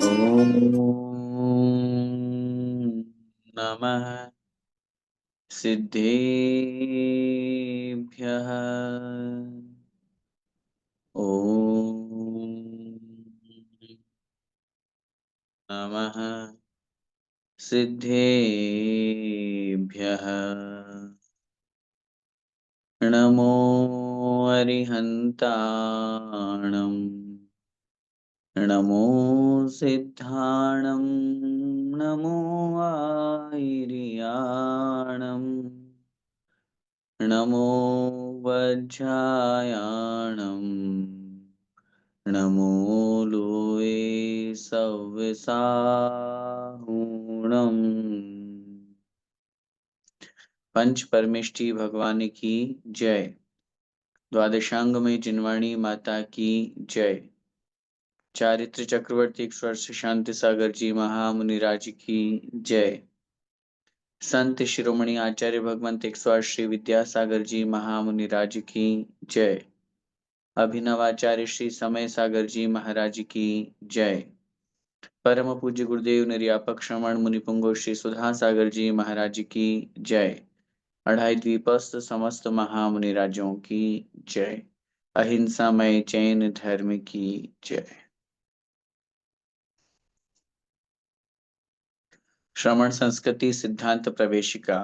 ॐ नमः सिद्धेभ्यः। ॐ नमः सिद्धेभ्यः। नमो अरिहन्ताणम्, नमो सिद्धाणं, नमो आयर्याणम्, नमो वज्रायाणम्, नमो लोये सव्यसाहुणम्। पंच परमेष्टि भगवान की जय। द्वादशांग में जिनवाणी माता की जय। चारित्र चक्रवर्ती स्वर्ष शांति सागर जी महामुनिराज की जय। संत शिरोमणि आचार्य भगवंत एक स्वर श्री विद्यासागर जी महामुनिराज की जय। अभिनव आचार्य श्री समय सागर जी महाराज की जय। परम पूज्य गुरुदेव निर्यापक श्रवण मुनिपुंगो श्री सुधा सागर जी महाराज की जय। अढ़ाई द्वीपस्थ समस्त महामुनिराजों की जय। अहिंसामय जैन धर्म की जय। श्रवण संस्कृति सिद्धांत प्रवेशिका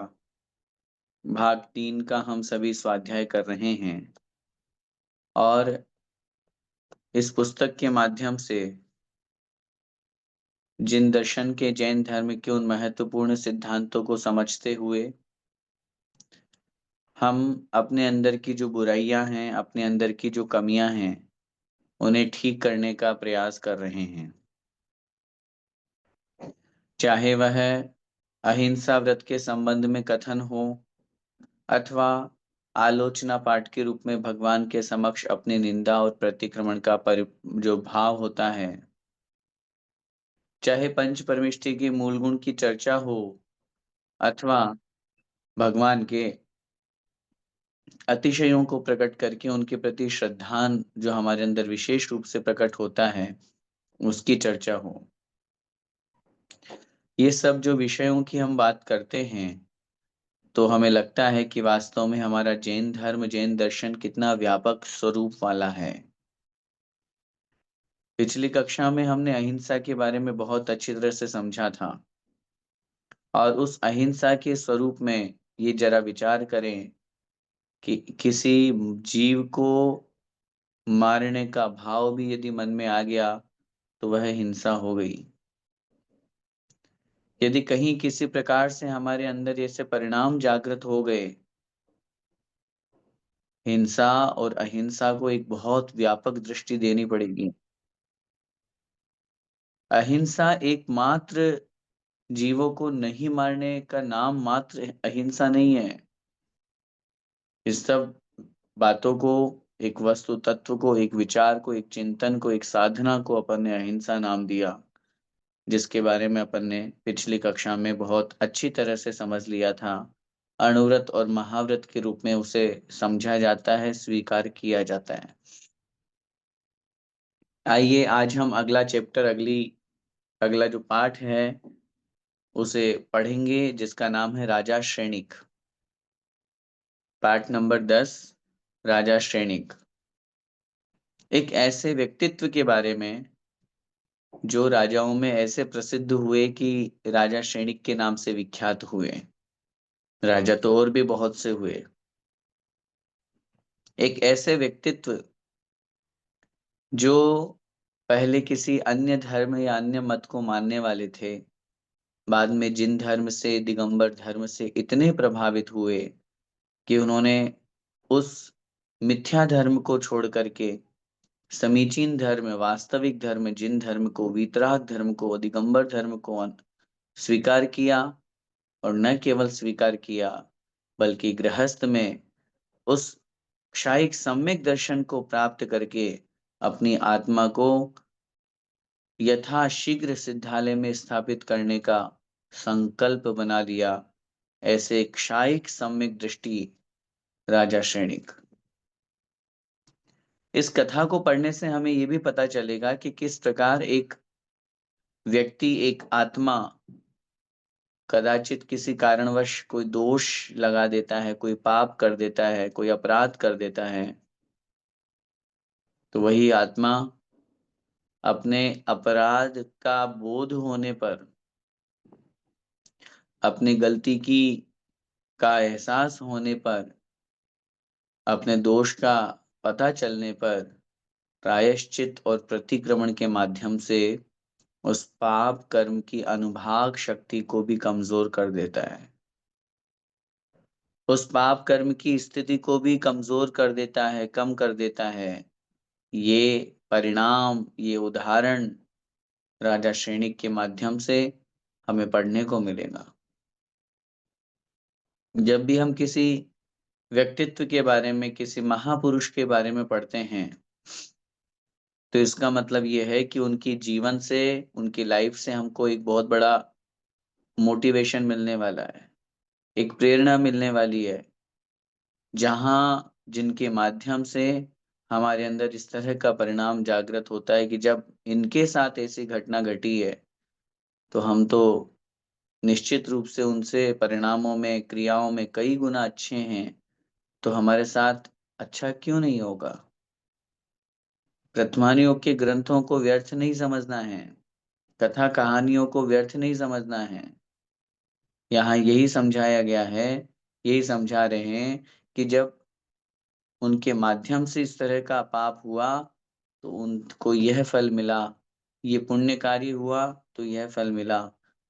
भाग 3 का हम सभी स्वाध्याय कर रहे हैं और इस पुस्तक के माध्यम से जिन दर्शन के जैन धर्म के उन महत्वपूर्ण सिद्धांतों को समझते हुए हम अपने अंदर की जो बुराइयां हैं, अपने अंदर की जो कमियां हैं, उन्हें ठीक करने का प्रयास कर रहे हैं। चाहे वह अहिंसा व्रत के संबंध में कथन हो अथवा आलोचना पाठ के रूप में भगवान के समक्ष अपनी निंदा और प्रतिक्रमण का जो भाव होता है, चाहे पंच परमेष्टि के मूल गुण की चर्चा हो अथवा भगवान के अतिशयों को प्रकट करके उनके प्रति श्रद्धान जो हमारे अंदर विशेष रूप से प्रकट होता है, उसकी चर्चा हो। ये सब जो विषयों की हम बात करते हैं तो हमें लगता है कि वास्तव में हमारा जैन धर्म, जैन दर्शन कितना व्यापक स्वरूप वाला है। पिछली कक्षा में हमने अहिंसा के बारे में बहुत अच्छी तरह से समझा था और उस अहिंसा के स्वरूप में ये जरा विचार करें कि किसी जीव को मारने का भाव भी यदि मन में आ गया तो वह हिंसा हो गई। यदि कहीं किसी प्रकार से हमारे अंदर ऐसे परिणाम जागृत हो गए, हिंसा और अहिंसा को एक बहुत व्यापक दृष्टि देनी पड़ेगी। अहिंसा एकमात्र जीवों को नहीं मारने का नाम मात्र अहिंसा नहीं है। इस सब बातों को, एक वस्तु तत्व को, एक विचार को, एक चिंतन को, एक साधना को अपन ने अहिंसा नाम दिया, जिसके बारे में अपन ने पिछली कक्षा में बहुत अच्छी तरह से समझ लिया था। अणुव्रत और महाव्रत के रूप में उसे समझा जाता है, स्वीकार किया जाता है। आइए आज हम अगला चैप्टर, अगला जो पाठ है उसे पढ़ेंगे, जिसका नाम है राजा श्रेणिक। पाठ नंबर 10, राजा श्रेणिक। एक ऐसे व्यक्तित्व के बारे में जो राजाओं में ऐसे प्रसिद्ध हुए कि राजा श्रेणिक के नाम से विख्यात हुए। राजा तो और भी बहुत से हुए। एक ऐसे व्यक्तित्व जो पहले किसी अन्य धर्म या अन्य मत को मानने वाले थे, बाद में जिन धर्म से, दिगंबर धर्म से इतने प्रभावित हुए कि उन्होंने उस मिथ्या धर्म को छोड़ करके समीचीन धर्म, वास्तविक धर्म, जिन धर्म को, वीतराग धर्म को, दिगंबर धर्म को स्वीकार किया। और न केवल स्वीकार किया बल्कि गृहस्थ में उस क्षायिक सम्यक दर्शन को प्राप्त करके अपनी आत्मा को यथाशीघ्र सिद्धालय में स्थापित करने का संकल्प बना लिया। ऐसे क्षायिक सम्यक दृष्टि राजा श्रेणिक। इस कथा को पढ़ने से हमें यह भी पता चलेगा कि किस प्रकार एक व्यक्ति, एक आत्मा कदाचित किसी कारणवश कोई दोष लगा देता है, कोई पाप कर देता है, कोई अपराध कर देता है, तो वही आत्मा अपने अपराध का बोध होने पर, अपनी गलती की का एहसास होने पर, अपने दोष का पता चलने पर प्रायश्चित और प्रतिक्रमण के माध्यम से उस पाप कर्म की अनुभाग शक्ति को भी कमजोर कर देता है, उस पाप कर्म की स्थिति को भी कमजोर कर देता है, कम कर देता है। ये परिणाम, ये उदाहरण राजा श्रेणिक के माध्यम से हमें पढ़ने को मिलेगा। जब भी हम किसी व्यक्तित्व के बारे में, किसी महापुरुष के बारे में पढ़ते हैं, तो इसका मतलब ये है कि उनकी जीवन से, उनकी लाइफ से हमको एक बहुत बड़ा मोटिवेशन मिलने वाला है, एक प्रेरणा मिलने वाली है, जहाँ जिनके माध्यम से हमारे अंदर इस तरह का परिणाम जागृत होता है कि जब इनके साथ ऐसी घटना घटी है, तो हम तो निश्चित रूप से उनसे परिणामों में, क्रियाओं में कई गुना अच्छे हैं, तो हमारे साथ अच्छा क्यों नहीं होगा। प्रथमानियों के ग्रंथों को व्यर्थ नहीं समझना है, कथा कहानियों को व्यर्थ नहीं समझना है। यहाँ यही समझाया गया है, यही समझा रहे हैं कि जब उनके माध्यम से इस तरह का पाप हुआ तो उनको यह फल मिला, ये पुण्य कार्य हुआ तो यह फल मिला।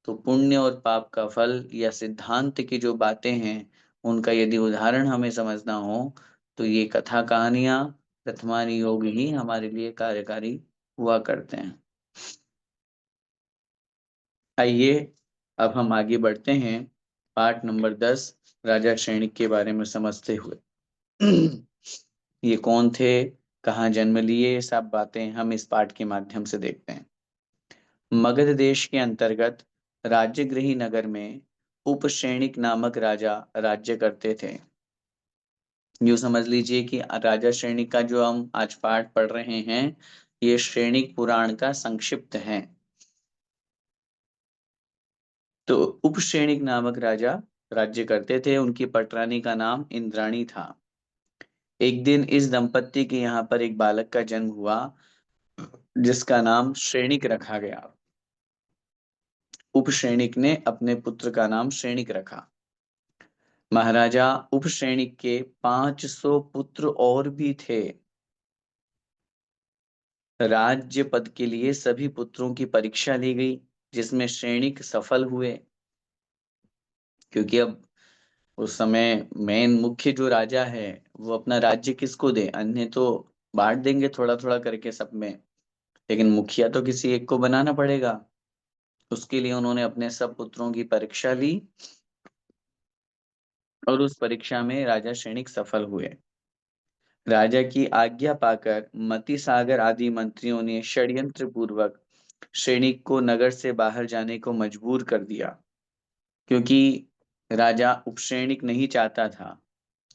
तो पुण्य और पाप का फल या सिद्धांत की जो बातें हैं, उनका यदि उदाहरण हमें समझना हो, तो ये कथा कहानियां, प्रथमानि योग ही हमारे लिए कार्यकारी हुआ करते हैं। आइए अब हम आगे बढ़ते हैं, पाठ नंबर 10 राजा श्रेणिक के बारे में समझते हुए। ये कौन थे, कहाँ जन्म लिए, ये सब बातें हम इस पाठ के माध्यम से देखते हैं। मगध देश के अंतर्गत राज्यगृही नगर में उपश्रेणिक नामक राजा राज्य करते थे। यूं समझ लीजिए कि राजा श्रेणिक का जो हम आज पाठ पढ़ रहे हैं, ये श्रेणिक पुराण का संक्षिप्त है। तो उपश्रेणिक नामक राजा राज्य करते थे, उनकी पटरानी का नाम इंद्राणी था। एक दिन इस दंपत्ति के यहाँ पर एक बालक का जन्म हुआ, जिसका नाम श्रेणिक रखा गया। उपश्रेणिक ने अपने पुत्र का नाम श्रेणिक रखा। महाराजा उपश्रेणिक के 500 पुत्र और भी थे। राज्य पद के लिए सभी पुत्रों की परीक्षा ली गई, जिसमें श्रेणिक सफल हुए, क्योंकि अब उस समय मेन मुख्य जो राजा है, वो अपना राज्य किसको दे, अन्य तो बांट देंगे थोड़ा थोड़ा करके सब में, लेकिन मुखिया तो किसी एक को बनाना पड़ेगा। उसके लिए उन्होंने अपने सब पुत्रों की परीक्षा ली और उस परीक्षा में राजा श्रेणिक सफल हुए। राजा की आज्ञा पाकर मति सागर आदि मंत्रियों ने षड्यंत्र पूर्वक श्रेणिक को नगर से बाहर जाने को मजबूर कर दिया, क्योंकि राजा उपश्रेणिक नहीं चाहता था।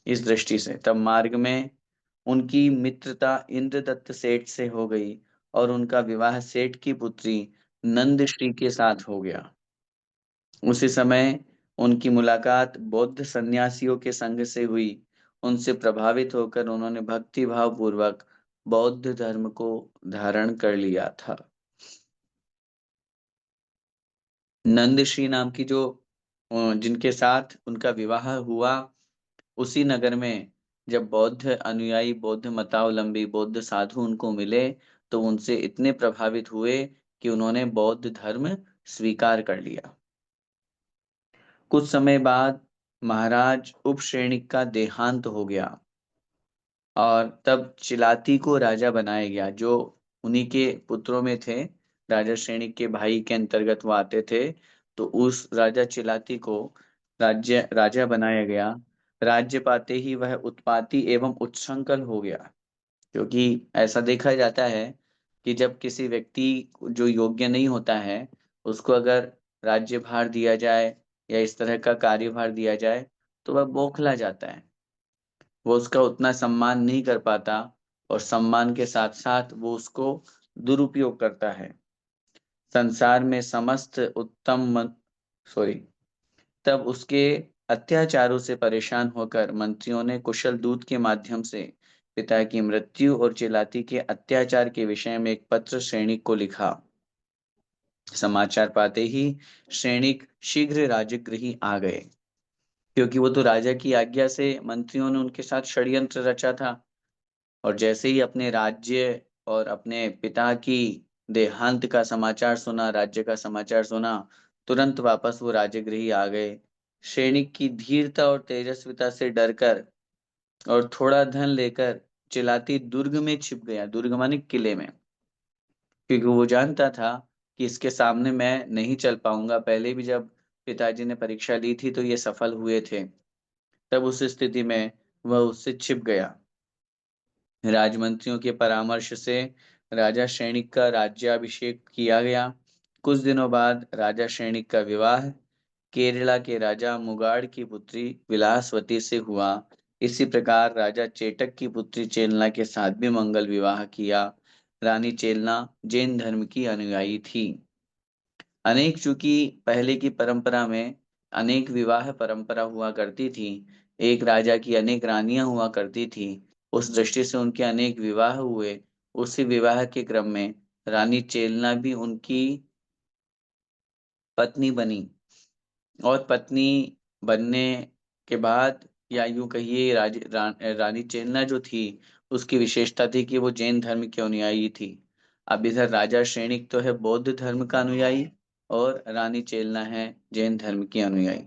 इस दृष्टि से तब मार्ग में उनकी मित्रता इंद्रदत्त सेठ से हो गई और उनका विवाह सेठ की पुत्री नंदश्री के साथ हो गया। उसी समय उनकी मुलाकात बौद्ध सन्यासियों के संग से हुई। उनसे प्रभावित होकर उन्होंने भक्ति भाव पूर्वक बौद्ध धर्म को धारण कर लिया था। नंदश्री नाम की जो जिनके साथ उनका विवाह हुआ, उसी नगर में जब बौद्ध अनुयायी, बौद्ध मतावलंबी, बौद्ध साधु उनको मिले, तो उनसे इतने प्रभावित हुए कि उन्होंने बौद्ध धर्म स्वीकार कर लिया। कुछ समय बाद महाराज उपश्रेणिक का देहांत हो गया और तब चिलाती को राजा बनाया गया, जो उन्हीं के पुत्रों में थे। राजा श्रेणिक के भाई के अंतर्गत वो आते थे। तो उस राजा चिलाती को राज्य राजा बनाया गया। राज्य पाते ही वह उत्पाती एवं उच्छृंखल हो गया, क्योंकि ऐसा देखा जाता है कि जब किसी व्यक्ति जो योग्य नहीं होता है, उसको अगर राज्यभार दिया जाए या इस तरह का कार्यभार दिया जाए, तो वह बौखला जाता है, वो उसका उतना सम्मान नहीं कर पाता और सम्मान के साथ साथ वो उसको दुरुपयोग करता है। संसार में समस्त सॉरी तब उसके अत्याचारों से परेशान होकर मंत्रियों ने कुशल दूत के माध्यम से पिता की मृत्यु और चिलाती के अत्याचार के विषय में एक पत्र सैनिक को लिखा। समाचार पाते ही सैनिक शीघ्र राजगृह आ गए, क्योंकि वो तो राजा की आज्ञा से मंत्रियों ने उनके साथ षड्यंत्र रचा था। और जैसे ही अपने राज्य और अपने पिता की देहांत का समाचार सुना, राज्य का समाचार सुना, तुरंत वापस वो राजगृह आ गए। सैनिक की धीरता और तेजस्विता से डरकर और थोड़ा धन लेकर चिलाती दुर्ग में छिप गया। दुर्ग माने किले में, क्योंकि वो जानता था कि इसके सामने मैं नहीं चल पाऊंगा। पहले भी जब पिताजी ने परीक्षा ली थी तो ये सफल हुए थे। तब उस स्थिति में वह उससे छिप गया। राजमंत्रियों के परामर्श से राजा सैनिक का राज्याभिषेक किया गया। कुछ दिनों बाद राजा सैनिक का विवाह केरला के राजा मुगाड़ की पुत्री विलासवती से हुआ। इसी प्रकार राजा चेटक की पुत्री चेलना के साथ भी मंगल विवाह किया। रानी चेलना जैन धर्म की अनुयायी थी। अनेक चूंकि पहले की परंपरा में अनेक विवाह परंपरा हुआ करती थी, एक राजा की अनेक रानियां हुआ करती थी, उस दृष्टि से उनके अनेक विवाह हुए। उसी विवाह के क्रम में रानी चेलना भी उनकी पत्नी बनी। और पत्नी बनने के बाद, या यूं कहिए रानी चेलना जो थी, उसकी विशेषता थी कि वो जैन धर्म की अनुयायी थी। अब इधर राजा सैनिक तो है बौद्ध धर्म का अनुयायी, और रानी चेलना है जैन धर्म की अनुयायी।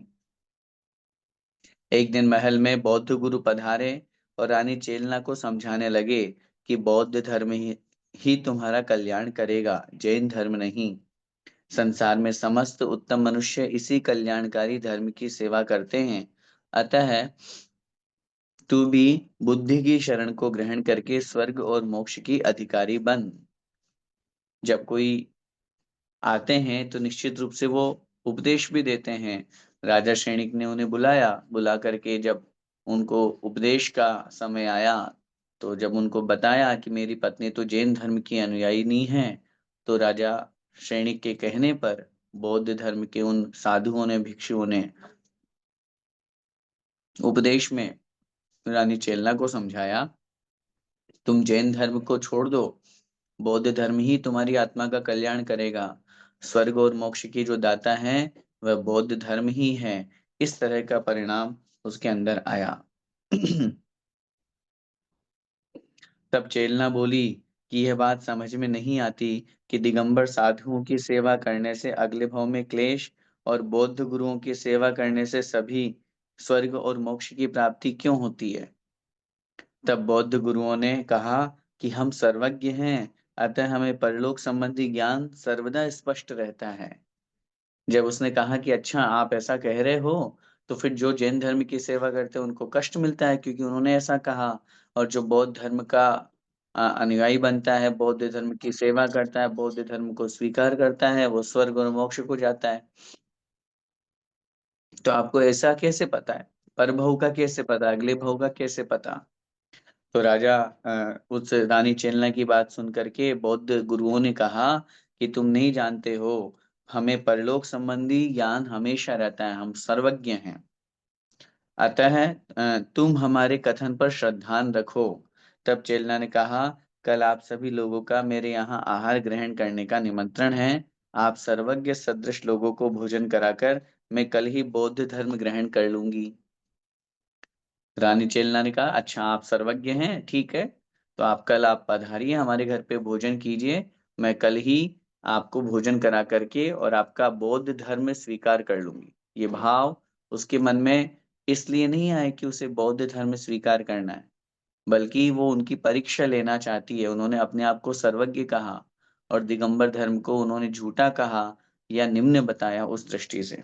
एक दिन महल में बौद्ध गुरु पधारे और रानी चेलना को समझाने लगे कि बौद्ध धर्म ही तुम्हारा कल्याण करेगा, जैन धर्म नहीं। संसार में समस्त उत्तम मनुष्य इसी कल्याणकारी धर्म की सेवा करते हैं। अतः तू भी बुद्धि की शरण को ग्रहण करके स्वर्ग और मोक्ष की अधिकारी बन। जब कोई आते हैं तो निश्चित रूप से वो उपदेश भी देते हैं। राजा सैनिक ने उन्हें बुलाया, बुला करके जब उनको उपदेश का समय आया, तो जब उनको बताया कि मेरी पत्नी तो जैन धर्म की अनुयायिनी है, तो राजा सैनिक के कहने पर बौद्ध धर्म के उन साधुओं ने, भिक्षुओं ने उपदेश में रानी चेलना को समझाया, तुम जैन धर्म को छोड़ दो, बौद्ध धर्म ही तुम्हारी आत्मा का कल्याण करेगा। स्वर्ग और मोक्ष की जो दाता है वह बौद्ध धर्म ही है। इस तरह का परिणाम उसके अंदर आया। तब चेलना बोली कि यह बात समझ में नहीं आती कि दिगंबर साधुओं की सेवा करने से अगले भाव में क्लेश, और बौद्ध गुरुओं की सेवा करने से सभी स्वर्ग और मोक्ष की प्राप्ति क्यों होती है। तब बौद्ध गुरुओं ने कहा कि हम सर्वज्ञ हैं, अतः हमें परलोक संबंधी ज्ञान सर्वदा स्पष्ट रहता है। जब उसने कहा कि अच्छा आप ऐसा कह रहे हो, तो फिर जो जैन धर्म की सेवा करते हैं उनको कष्ट मिलता है, क्योंकि उन्होंने ऐसा कहा। और जो बौद्ध धर्म का अनुयायी बनता है, बौद्ध धर्म की सेवा करता है, बौद्ध धर्म को स्वीकार करता है, वो स्वर्ग और मोक्ष को जाता है। तो आपको ऐसा कैसे पता है, परभव का कैसे पता, अगले भव का कैसे पता। तो राजा उस रानी चेलना की बात सुन करके बौद्ध गुरुओं ने कहा कि तुम नहीं जानते हो, हमें परलोक संबंधी ज्ञान हमेशा रहता है, हम सर्वज्ञ हैं। अतः तुम हमारे कथन पर श्रद्धान रखो। तब चेलना ने कहा, कल आप सभी लोगों का मेरे यहाँ आहार ग्रहण करने का निमंत्रण है। आप सर्वज्ञ सदृश लोगों को भोजन कराकर मैं कल ही बौद्ध धर्म ग्रहण कर लूंगी। रानी चेलना ने कहा, अच्छा आप सर्वज्ञ हैं, ठीक है, तो आप पधारिए हमारे घर पे भोजन कीजिए। मैं कल ही आपको भोजन करा करके और आपका बौद्ध धर्म स्वीकार कर लूंगी। ये भाव उसके मन में इसलिए नहीं आए कि उसे बौद्ध धर्म स्वीकार करना है, बल्कि वो उनकी परीक्षा लेना चाहती है। उन्होंने अपने आप को सर्वज्ञ कहा और दिगंबर धर्म को उन्होंने झूठा कहा या निम्न बताया, उस दृष्टि से।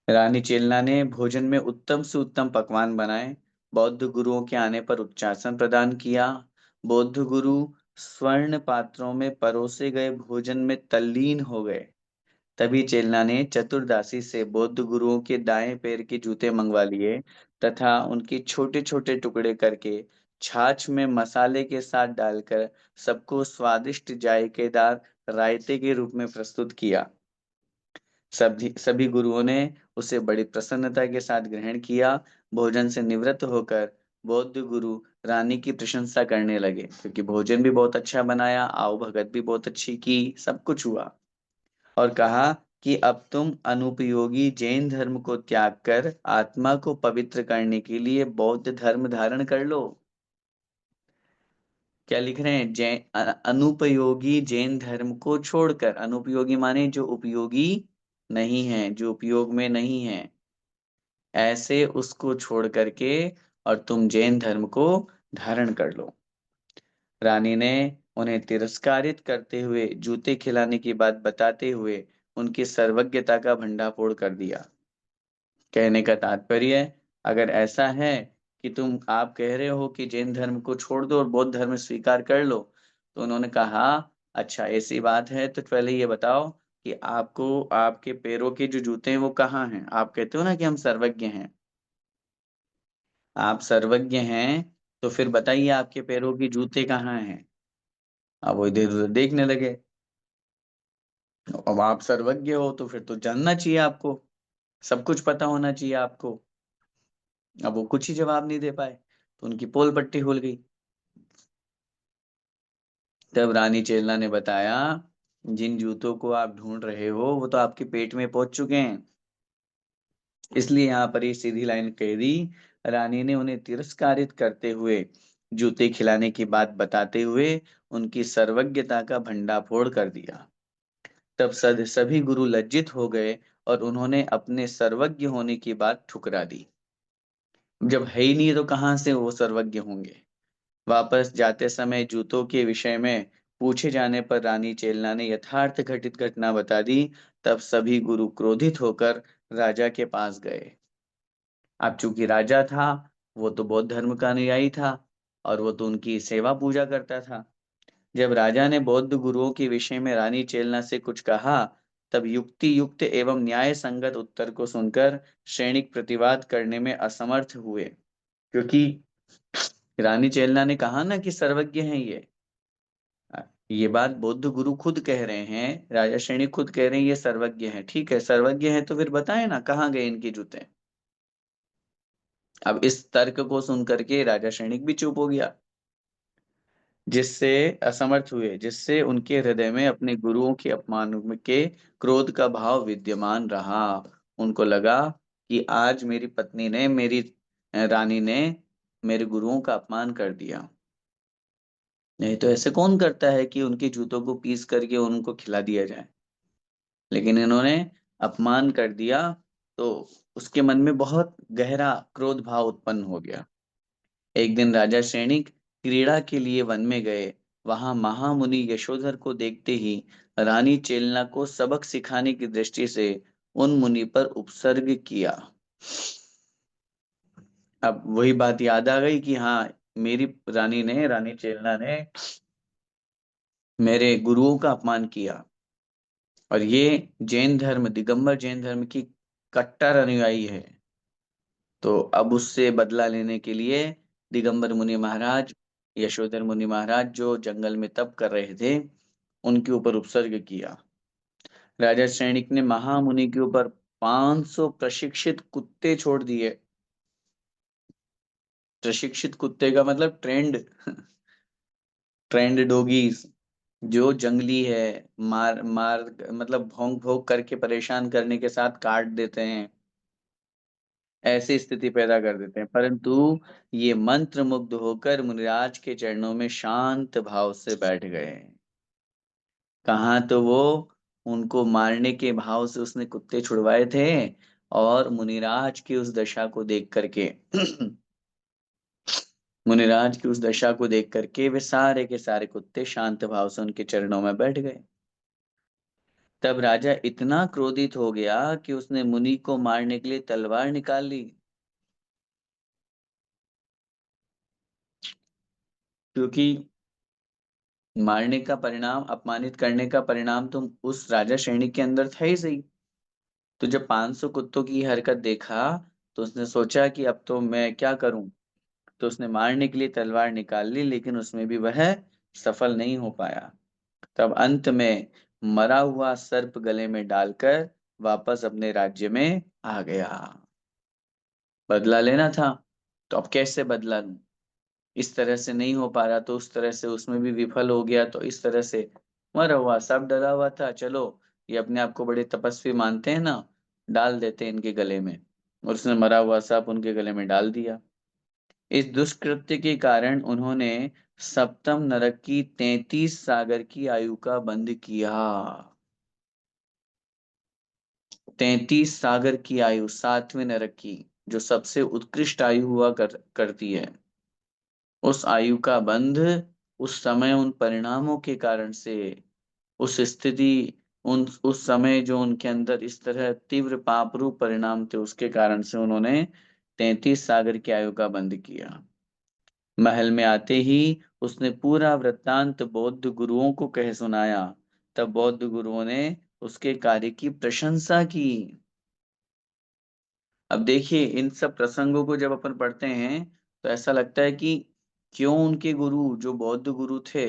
रानी चेलना ने भोजन में उत्तम से उत्तम पकवान बनाए। बौद्ध गुरुओं के आने पर उच्चासन प्रदान किया। बौद्ध गुरु स्वर्ण पात्रों में परोसे गए भोजन में तल्लीन हो गए। तभी चेलना ने चतुर्दासी से बौद्ध गुरुओं के दाएं पैर के जूते मंगवा लिए तथा उनके छोटे छोटे टुकड़े करके छाछ में मसाले के साथ डालकर सबको स्वादिष्ट जायकेदार रायते के रूप में प्रस्तुत किया। सभी सभी गुरुओं ने उसे बड़ी प्रसन्नता के साथ ग्रहण किया। भोजन से निवृत्त होकर बौद्ध गुरु रानी की प्रशंसा करने लगे, क्योंकि भोजन भी बहुत अच्छा बनाया, आओ भगत भी बहुत अच्छी की, सब कुछ हुआ। और कहा कि अब तुम अनुपयोगी जैन धर्म को त्याग कर आत्मा को पवित्र करने के लिए बौद्ध धर्म धारण कर लो। क्या लिख रहे हैं? अनुपयोगी जैन धर्म को छोड़कर, अनुपयोगी माने जो उपयोगी नहीं है, जो उपयोग में नहीं है, ऐसे उसको छोड़ करके और तुम जैन धर्म को धारण कर लो। रानी ने उन्हें तिरस्कारित करते हुए, जूते खिलाने की बात बताते हुए उनकी सर्वज्ञता का भंडाफोड़ कर दिया। कहने का तात्पर्य, अगर ऐसा है कि आप कह रहे हो कि जैन धर्म को छोड़ दो और बौद्ध धर्म स्वीकार कर लो, तो उन्होंने कहा, अच्छा ऐसी बात है तो पहले ये बताओ कि आपको आपके पैरों के जो जूते हैं वो कहाँ हैं? आप कहते हो ना कि हम सर्वज्ञ हैं। आप सर्वज्ञ हैं, तो फिर बताइए आपके पैरों के जूते कहाँ हैं? अब वो इधर उधर देखने लगे। अब आप सर्वज्ञ हो तो फिर तो जानना चाहिए आपको, सब कुछ पता होना चाहिए आपको। अब वो कुछ ही जवाब नहीं दे पाए, तो उनकी पोल पट्टी खुल गई। तब रानी चेला ने बताया, जिन जूतों को आप ढूंढ रहे हो वो तो आपके पेट में पहुंच चुके हैं, इसलिए यहाँ पर ये सीधी लाइन कह दी। रानी ने उन्हें तिरस्कारित करते हुए, जूते खिलाने की बात बताते हुए उनकी सर्वज्ञता का भंडाफोड़ कर दिया। तब सभी गुरु लज्जित हो गए और उन्होंने अपने सर्वज्ञ होने की बात ठुकरा दी। जब है ही नहीं तो कहाँ से वो सर्वज्ञ होंगे? वापस जाते समय जूतों के विषय में पूछे जाने पर रानी चेलना ने यथार्थ घटित घटना बता दी। तब सभी गुरु क्रोधित होकर राजा के पास गए। अब चूंकि राजा था, वो तो बौद्ध धर्म का अनुयायी था और वो तो उनकी सेवा पूजा करता था। जब राजा ने बौद्ध गुरुओं के विषय में रानी चेलना से कुछ कहा, तब युक्ति युक्त एवं न्याय संगत उत्तर को सुनकर सैनिक प्रतिवाद करने में असमर्थ हुए, क्योंकि रानी चेलना ने कहा ना कि सर्वज्ञ हैं ये। ये बात बौद्ध गुरु खुद कह रहे हैं, राजा सैनिक खुद कह रहे हैं ये सर्वज्ञ हैं। ठीक है, सर्वज्ञ हैं तो फिर बताएं ना कहाँ गए इनके जूते। अब इस तर्क को सुन करके राजा सैनिक भी चुप हो गया, जिससे असमर्थ हुए, जिससे उनके हृदय में अपने गुरुओं के अपमान के क्रोध का भाव विद्यमान रहा। उनको लगा कि आज मेरी पत्नी ने, मेरी रानी ने मेरे गुरुओं का अपमान कर दिया। नहीं तो ऐसे कौन करता है कि उनके जूतों को पीस करके उनको खिला दिया जाए? लेकिन इन्होंने अपमान कर दिया, तो उसके मन में बहुत गहरा क्रोध भाव उत्पन्न हो गया। एक दिन राजा सैनिक क्रीड़ा के लिए वन में गए। वहां महामुनि यशोधर को देखते ही रानी चेलना को सबक सिखाने की दृष्टि से उन मुनि पर उपसर्ग किया। अब वही बात याद आ गई कि हाँ, मेरी रानी चेलना ने मेरे गुरुओं का अपमान किया, और ये जैन धर्म, दिगंबर जैन धर्म की कट्टर अनुयायी है। तो अब उससे बदला लेने के लिए दिगंबर मुनि महाराज, यशोधर मुनि महाराज जो जंगल में तप कर रहे थे, उनके ऊपर उपसर्ग किया। राजा सैनिक ने महामुनि के ऊपर 500 प्रशिक्षित कुत्ते छोड़ दिए। प्रशिक्षित कुत्ते का मतलब ट्रेंड, ट्रेंड डॉगीज, जो जंगली है, मार मार मतलब भौंक भौंक करके परेशान करने के साथ काट देते हैं, ऐसी स्थिति पैदा कर देते हैं। परंतु ये मंत्र मुग्ध होकर मुनिराज के चरणों में शांत भाव से बैठ गए। कहाँ तो वो उनको मारने के भाव से उसने कुत्ते छुड़वाए थे, और मुनिराज की उस दशा को देख करके मुनिराज की उस दशा को देख करके वे सारे के सारे कुत्ते शांत भाव से उनके चरणों में बैठ गए। तब राजा इतना क्रोधित हो गया कि उसने मुनि को मारने के लिए तलवार निकाल ली। क्योंकि मारने का परिणाम, अपमानित करने का परिणाम तो उस राजा श्रेणी के अंदर था ही सही। तो जब 500 कुत्तों की हरकत देखा, तो उसने सोचा कि अब तो मैं क्या करूं, तो उसने मारने के लिए तलवार निकाल ली, लेकिन उसमें भी वह सफल नहीं हो पाया। तब अंत में मरा हुआ सर्प गले में डालकर वापस अपने राज्य में आ गया। बदला लेना था, तो अब कैसे बदला लूं? इस तरह से नहीं हो पा रहा, तो उस तरह से उसमें भी विफल हो गया, तो इस तरह से मरा हुआ सब डला हुआ था, चलो ये अपने आप को बड़े तपस्वी मानते हैं ना, डाल देते हैं इनके गले में। और उसने मरा हुआ सांप उनके गले में डाल दिया। इस दुष्कृत्य के कारण उन्होंने सप्तम नरक की 33 सागर की आयु का बंध किया। 33 सागर की आयु, 7वें नरक की, जो सबसे उत्कृष्ट आयु हुआ करती है, उस आयु का बंध उस समय उन परिणामों के कारण से, उस स्थिति, उस समय जो उनके अंदर इस तरह तीव्र पाप रूप परिणाम थे, उसके कारण से उन्होंने 33 सागर की आयु का बंध किया। महल में आते ही उसने पूरा वृत्तांत बौद्ध गुरुओं को कह सुनाया। तब बौद्ध गुरुओं ने उसके कार्य की प्रशंसा की। अब देखिए, इन सब प्रसंगों को जब अपन पढ़ते हैं तो ऐसा लगता है कि क्यों उनके गुरु, जो बौद्ध गुरु थे,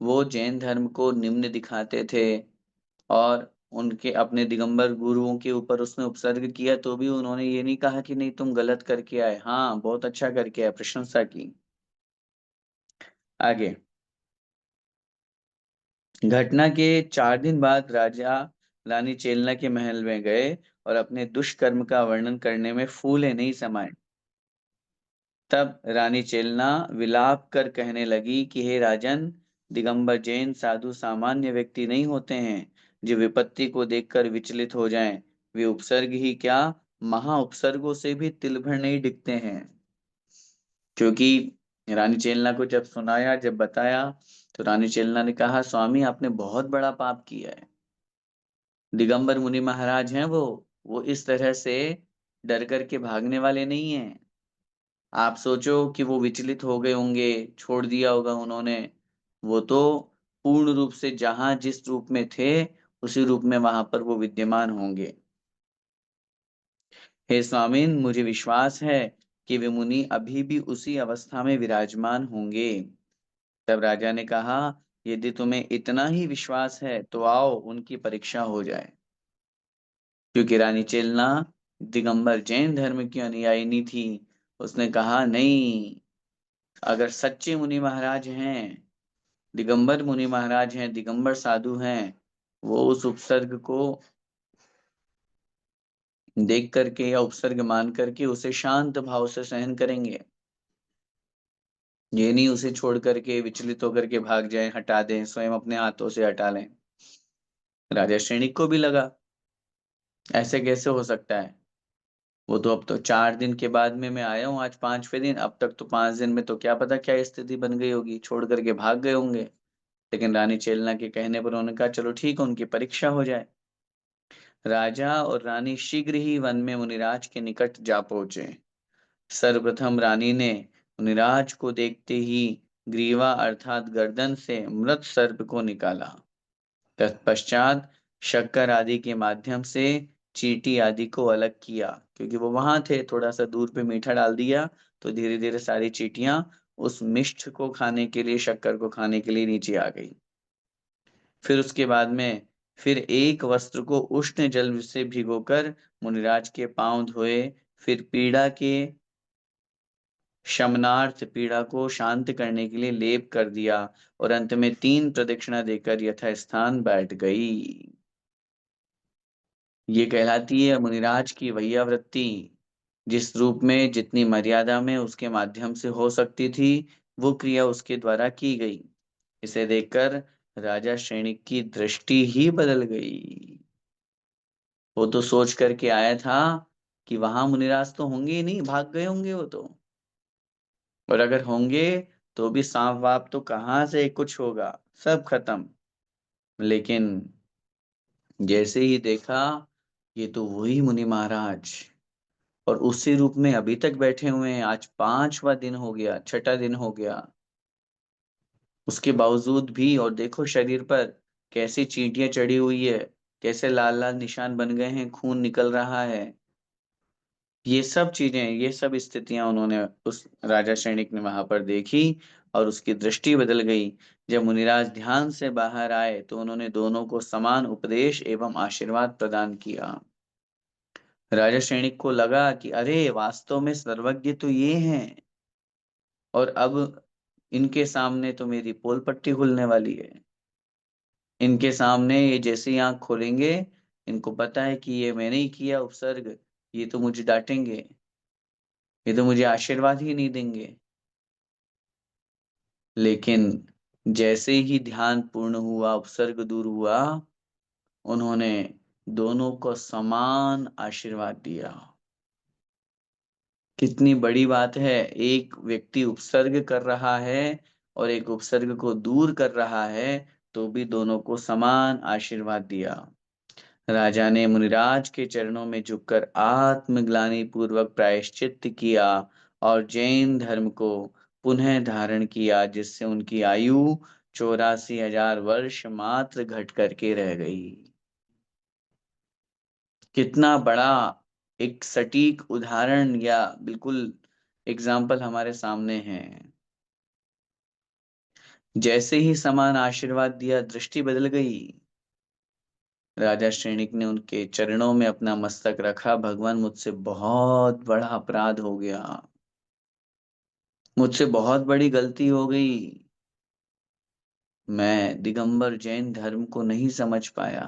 वो जैन धर्म को निम्न दिखाते थे, और उनके अपने दिगंबर गुरुओं के ऊपर उसने उपसर्ग किया, तो भी उन्होंने ये नहीं कहा कि नहीं तुम गलत करके आए, हाँ बहुत अच्छा करके आए, प्रशंसा की। आगे, घटना के 4 दिन बाद राजा रानी चेलना के महल में गए और अपने दुष्कर्म का वर्णन करने में फूले नहीं समाये। तब रानी चेलना विलाप कर कहने लगी कि हे राजन, दिगंबर जैन साधु सामान्य व्यक्ति नहीं होते हैं जो विपत्ति को देखकर विचलित हो जाएं। वे उपसर्ग ही क्या, महा उपसर्गों से भी तिल भर नहीं डिगते हैं। क्योंकि रानी चेलना को जब सुनाया, जब बताया, तो रानी चेलना ने कहा, स्वामी आपने बहुत बड़ा पाप किया है। दिगंबर मुनि महाराज हैं वो इस तरह से डर करके भागने वाले नहीं हैं। आप सोचो कि वो विचलित हो गए होंगे, छोड़ दिया होगा उन्होंने, वो तो पूर्ण रूप से जहां जिस रूप में थे, उसी रूप में वहां पर वो विद्यमान होंगे। हे स्वामीन, मुझे विश्वास है कि वे मुनि अभी भी उसी अवस्था में विराजमान होंगे। तब राजा ने कहा, यदि तुम्हें इतना ही विश्वास है तो आओ उनकी परीक्षा हो जाए। क्योंकि रानी चेलना दिगंबर जैन धर्म की अनुयायिनी थी। उसने कहा, नहीं, अगर सच्चे मुनि महाराज हैं, दिगंबर मुनि महाराज हैं, दिगंबर साधु हैं, वो उस उपसर्ग को देख करके या उपसर्ग मान करके उसे शांत भाव से सहन करेंगे। ये नहीं उसे छोड़ करके विचलित होकर के भाग जाए, हटा दें, स्वयं अपने हाथों से हटा लें। राजा श्रेणिक को भी लगा, ऐसे कैसे हो सकता है? वो तो अब तो 4 दिन के बाद में मैं आया हूँ, आज 5वें दिन, अब तक तो 5 दिन में तो क्या पता क्या स्थिति बन गई होगी, छोड़ करके भाग गए होंगे। लेकिन रानी चेलना के कहने पर उन्होंने कहा, चलो ठीक है, उनकी परीक्षा हो जाए। राजा और रानी शीघ्र ही वन में मुनिराज के निकट जा पहुंचे। सर्वप्रथम रानी ने मुनिराज को देखते ही ग्रीवा अर्थात गर्दन से मृत सर्प को निकाला। तत्पश्चात शक्कर आदि के माध्यम से चींटी आदि को अलग किया, क्योंकि वो वहां थे, थोड़ा सा दूर पे मीठा डाल दिया, तो धीरे धीरे सारी चींटियां उस मिष्ट को खाने के लिए, शक्कर को खाने के लिए नीचे आ गई। फिर उसके बाद में फिर एक वस्त्र को उष्ण जल से भिगोकर मुनिराज के पांव धोए। फिर पीड़ा के शमनार्थ, पीड़ा को शांत करने के लिए लेप कर दिया, और अंत में 3 प्रदक्षिणा देकर यथास्थान बैठ गई। ये कहलाती है मुनिराज की वैयावृत्ति। जिस रूप में, जितनी मर्यादा में उसके माध्यम से हो सकती थी, वो क्रिया उसके द्वारा की गई। इसे देखकर राजा श्रेणिक की दृष्टि ही बदल गई। वो तो सोच करके आया था कि वहां मुनिराज तो होंगे ही नहीं, भाग गए होंगे वो तो, और अगर होंगे तो भी सांप वाप तो कहाँ से कुछ होगा, सब खत्म। लेकिन जैसे ही देखा, ये तो वही मुनि महाराज, और उसी रूप में अभी तक बैठे हुए हैं। आज 5वां दिन हो गया, छठा दिन हो गया, उसके बावजूद भी, और देखो शरीर पर कैसी चींटियां चढ़ी हुई है, कैसे लाल लाल निशान बन गए हैं, खून निकल रहा है। ये सब चीजें, ये सब स्थितियां उन्होंने, उस राजा सैनिक ने वहां पर देखी और उसकी दृष्टि बदल गई। जब मुनिराज ध्यान से बाहर आए तो उन्होंने दोनों को समान उपदेश एवं आशीर्वाद प्रदान किया। राजा सैनिक को लगा कि अरे वास्तव में सर्वज्ञ तो ये हैं, और अब इनके सामने तो मेरी पोल पट्टी खुलने वाली है। इनके सामने ये जैसे ही आंख खोलेंगे, इनको पता है कि ये मैंने ही किया उपसर्ग, ये तो मुझे डांटेंगे, ये तो मुझे आशीर्वाद ही नहीं देंगे। लेकिन जैसे ही ध्यान पूर्ण हुआ, उपसर्ग दूर हुआ, उन्होंने दोनों को समान आशीर्वाद दिया। कितनी बड़ी बात है, एक व्यक्ति उपसर्ग कर रहा है और एक उपसर्ग को दूर कर रहा है, तो भी दोनों को समान आशीर्वाद दिया। राजा ने मुनिराज के चरणों में झुककर आत्मग्लानि पूर्वक प्रायश्चित्त किया और जैन धर्म को पुनः धारण किया, जिससे उनकी आयु 84,000 वर्ष मात्र घट करके रह गई। कितना बड़ा एक सटीक उदाहरण या बिल्कुल एग्जाम्पल हमारे सामने है। जैसे ही समान आशीर्वाद दिया, दृष्टि बदल गई। राजा श्रेणिक ने उनके चरणों में अपना मस्तक रखा, भगवान मुझसे बहुत बड़ा अपराध हो गया, मुझसे बहुत बड़ी गलती हो गई। मैं दिगंबर जैन धर्म को नहीं समझ पाया।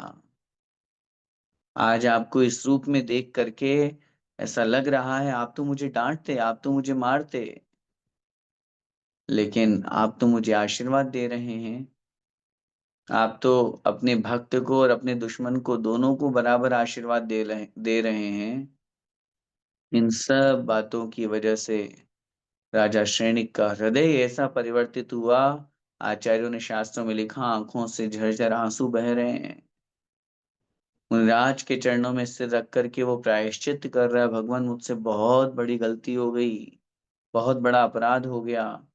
आज आपको इस रूप में देख करके ऐसा लग रहा है, आप तो मुझे डांटते, आप तो मुझे मारते, लेकिन आप तो मुझे आशीर्वाद दे रहे हैं। आप तो अपने भक्त को और अपने दुश्मन को दोनों को बराबर आशीर्वाद दे रहे हैं। इन सब बातों की वजह से राजा श्रेणिक का हृदय ऐसा परिवर्तित हुआ, आचार्यों ने शास्त्रों में लिखा, आंखों से झरझर आंसू बह रहे हैं। मुनिराज के चरणों में सिर रख करके वो प्रायश्चित कर रहा है, भगवान मुझसे बहुत बड़ी गलती हो गई, बहुत बड़ा अपराध हो गया।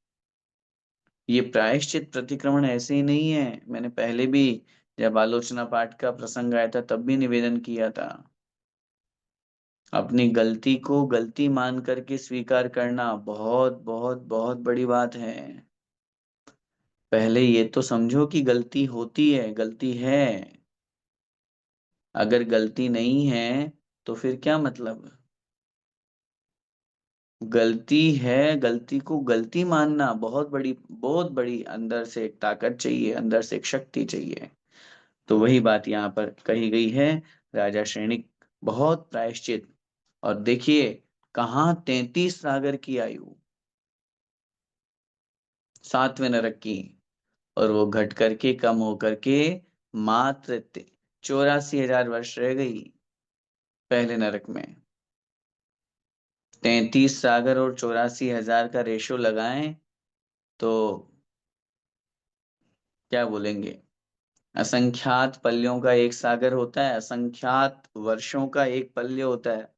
ये प्रायश्चित प्रतिक्रमण ऐसे ही नहीं है, मैंने पहले भी जब आलोचना पाठ का प्रसंग आया था तब भी निवेदन किया था। अपनी गलती को गलती मान करके स्वीकार करना बहुत बहुत बहुत बड़ी बात है। पहले ये तो समझो कि गलती होती है, गलती है। अगर गलती नहीं है तो फिर क्या मतलब? गलती है, गलती को गलती मानना बहुत बड़ी अंदर से एक ताकत चाहिए, अंदर से एक शक्ति चाहिए। तो वही बात यहाँ पर कही गई है। राजा श्रेणिक बहुत प्रायश्चित, और देखिए कहाँ 33 सागर की आयु, 7वें नरक की, और वो घट करके कम होकर के मात्र 84,000 वर्ष रह गई पहले नरक में। 33 सागर और 84,000 का रेशो लगाएं तो क्या बोलेंगे? असंख्यात पल्यों का एक सागर होता है, असंख्यात वर्षों का एक पल्य होता है,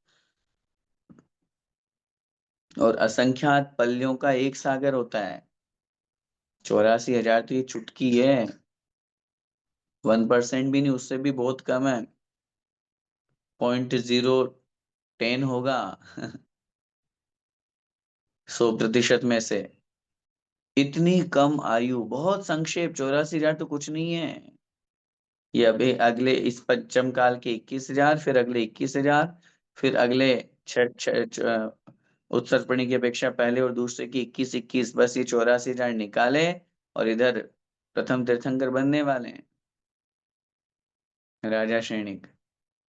और असंख्यात पल्यों का एक सागर होता है। 84,000 तो ये चुटकी है, 1% भी नहीं, उससे भी बहुत कम है, 0.010 होगा 100% में से। इतनी कम आयु, बहुत संक्षेप, 84,000 तो कुछ नहीं है। ये अभी अगले इस पंचम काल के 21,000, फिर अगले 21,000, फिर अगले उत्तरपणी की अपेक्षा पहले और दूसरे की 21-21, बस ये 84,000 निकाले और इधर प्रथम तीर्थंकर बनने वाले हैं राजा सैनिक।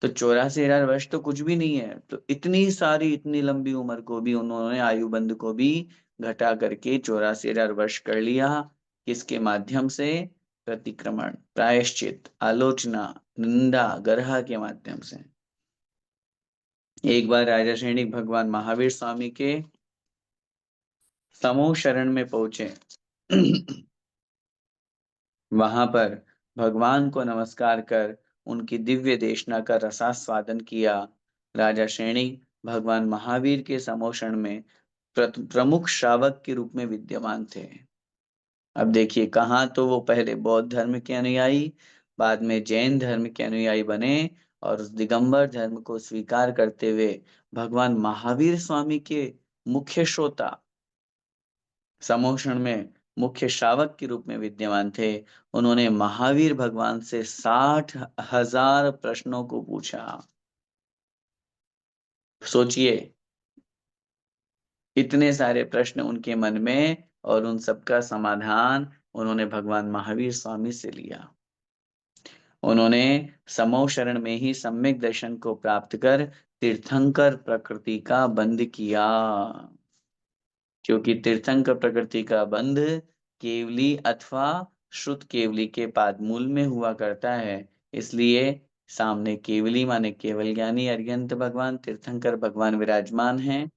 तो 84,000 वर्ष तो कुछ भी नहीं है, तो इतनी सारी इतनी लंबी उम्र को भी उन्होंने, आयु बंध को भी घटा करके 84,000 वर्ष कर लिया। किसके माध्यम से? प्रतिक्रमण, प्रायश्चित, आलोचना, निंदा, गर्हा के माध्यम से। एक बार राजा सैनिक भगवान महावीर स्वामी के समूह शरण में पहुंचे वहां पर भगवान को नमस्कार कर उनकी दिव्य देशना का रसास्वादन किया। राजा सैनिक भगवान महावीर के समोषण में प्रमुख श्रावक के रूप में विद्यमान थे। अब देखिए, कहाँ तो वो पहले बौद्ध धर्म के अनुयायी, बाद में जैन धर्म के अनुयायी बने, और उस दिगंबर धर्म को स्वीकार करते हुए भगवान महावीर स्वामी के मुख्य श्रोता, समोषण में मुख्य श्रावक के रूप में विद्यमान थे। उन्होंने महावीर भगवान से 60,000 प्रश्नों को पूछा। सोचिए, इतने सारे प्रश्न उनके मन में, और उन सबका समाधान उन्होंने भगवान महावीर स्वामी से लिया। उन्होंने समो शरण में ही सम्यक दर्शन को प्राप्त कर तीर्थंकर प्रकृति का बंध किया, क्योंकि तीर्थंकर प्रकृति का बंध केवली अथवा श्रुत केवली के पादमूल में हुआ करता है। इसलिए सामने केवली माने केवल ज्ञानी अर्यंत भगवान तीर्थंकर भगवान विराजमान हैं।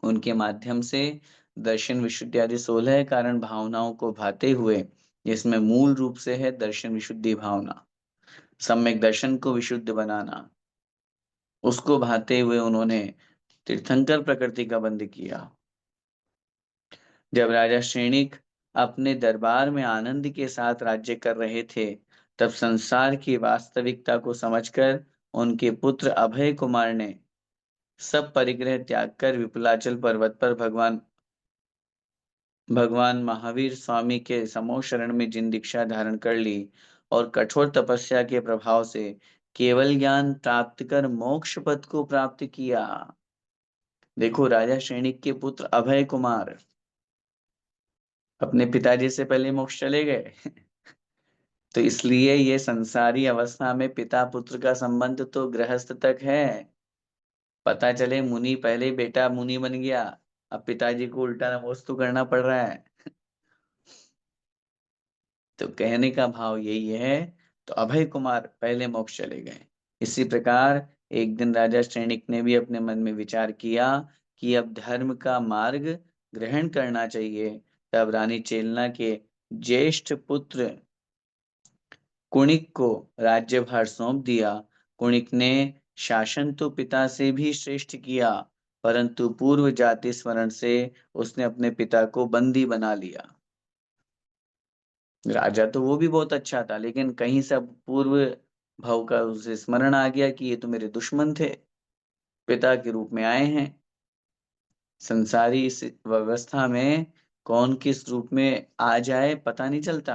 उनके माध्यम से दर्शन विशुद्धि आदि 16 कारण भावनाओं को भाते हुए, जिसमें मूल रूप से है दर्शन विशुद्धि भावना, सम्यक दर्शन को विशुद्ध बनाना, उसको भाते हुए उन्होंने तीर्थंकर प्रकृति का बंध किया। जब राजा श्रेणिक अपने दरबार में आनंद के साथ राज्य कर रहे थे, तब संसार की वास्तविकता को समझकर उनके पुत्र अभय कुमार ने सब परिग्रह त्याग कर विपुलाचल पर्वत पर भगवान महावीर स्वामी के समो शरण में जिन दीक्षा धारण कर ली और कठोर तपस्या के प्रभाव से केवल ज्ञान प्राप्त कर मोक्ष पद को प्राप्त किया। देखो, राजा श्रेणिक के पुत्र अभय कुमार अपने पिताजी से पहले मोक्ष चले गए। तो इसलिए ये संसारी अवस्था में पिता पुत्र का संबंध तो गृहस्थ तक है। पता चले मुनि, पहले बेटा मुनि बन गया, अब पिताजी को उल्टा नमोस्तु करना पड़ रहा है। तो कहने का भाव यही है। तो अभय कुमार पहले मोक्ष चले गए। इसी प्रकार एक दिन राजा श्रेणिक ने भी अपने मन में विचार किया कि अब धर्म का मार्ग ग्रहण करना चाहिए। तब रानी चेलना के ज्येष्ठ पुत्र कुणिक को राज्यभार सौंप दिया। कुणिक ने शासन तो पिता से भी श्रेष्ठ किया, परंतु पूर्व जाति स्मरण से उसने अपने पिता को बंदी बना लिया। राजा तो वो भी बहुत अच्छा था, लेकिन कहीं से पूर्व भाव का उसे स्मरण आ गया कि ये तो मेरे दुश्मन थे, पिता के रूप में आए हैं। संसारी इस व्यवस्था में कौन किस रूप में आ जाए पता नहीं चलता।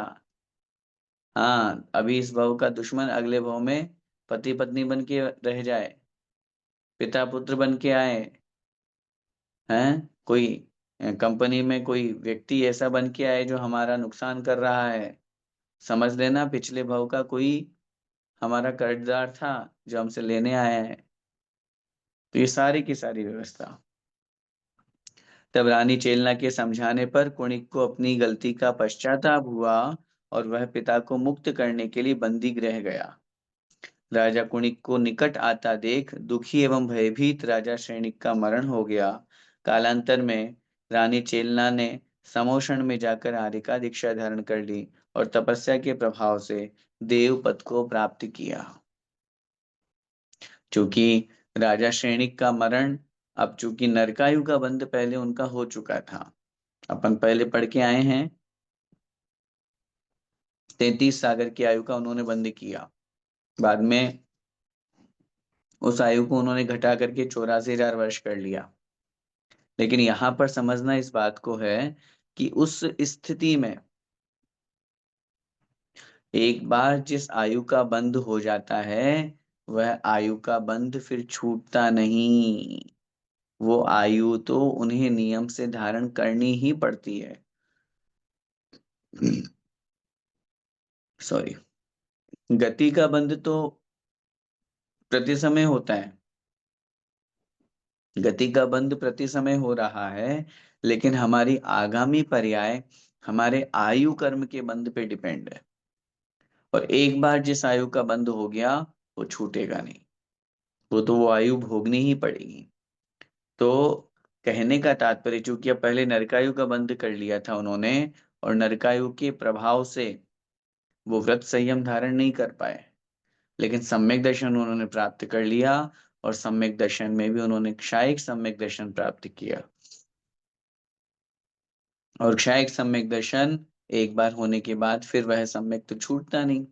हाँ, अभी इस भाव का दुश्मन अगले भाव में पति पत्नी बन के रह जाए, पिता पुत्र बन के आए हैं, कोई कंपनी में कोई व्यक्ति ऐसा बन के आए जो हमारा नुकसान कर रहा है। समझ लेना पिछले भाव का कोई हमारा कर्जदार था जो हमसे लेने आया है। तो ये सारी की सारी व्यवस्था। तब रानी चेलना के समझाने पर कुणिक को अपनी गलती का पश्चाताप हुआ और वह पिता को मुक्त करने के लिए बंदी गृह गया। राजा कुणिक को निकट आता देख दुखी एवं भयभीत राजा श्रेणिक का मरण हो गया। कालांतर में रानी चेलना ने समोषण में जाकर आर्य का दीक्षा धारण कर ली और तपस्या के प्रभाव से देव पद को प्राप्त किया। चूंकि राजा श्रेणिक का मरण, अब चूंकि नरकायु का बंध पहले उनका हो चुका था, अपन पहले पढ़ के आए हैं, 33 सागर की आयु का उन्होंने बंध किया। बाद में उस आयु को उन्होंने घटा करके 84,000 वर्ष कर लिया। लेकिन यहां पर समझना इस बात को है कि उस स्थिति में एक बार जिस आयु का बंध हो जाता है, वह आयु का बंध फिर छूटता नहीं। वो आयु तो उन्हें नियम से धारण करनी ही पड़ती है। सॉरी, गति का बंध तो प्रति समय होता है, गति का बंध प्रति समय हो रहा है, लेकिन हमारी आगामी पर्याय हमारे आयु कर्म के बंध पे डिपेंड है। और एक बार जिस आयु का बंध हो गया वो छूटेगा नहीं, वो आयु भोगनी ही पड़ेगी। तो कहने का तात्पर्य, चूंकि अब पहले नरकायु का बंध कर लिया था उन्होंने, और नरकायु के प्रभाव से वो व्रत संयम धारण नहीं कर पाए, लेकिन सम्यक दर्शन उन्होंने प्राप्त कर लिया, और सम्यक दर्शन में भी उन्होंने क्षायिक सम्यक दर्शन प्राप्त किया। और क्षायिक सम्यक दर्शन एक बार होने के बाद फिर वह सम्यक तो छूटता नहीं,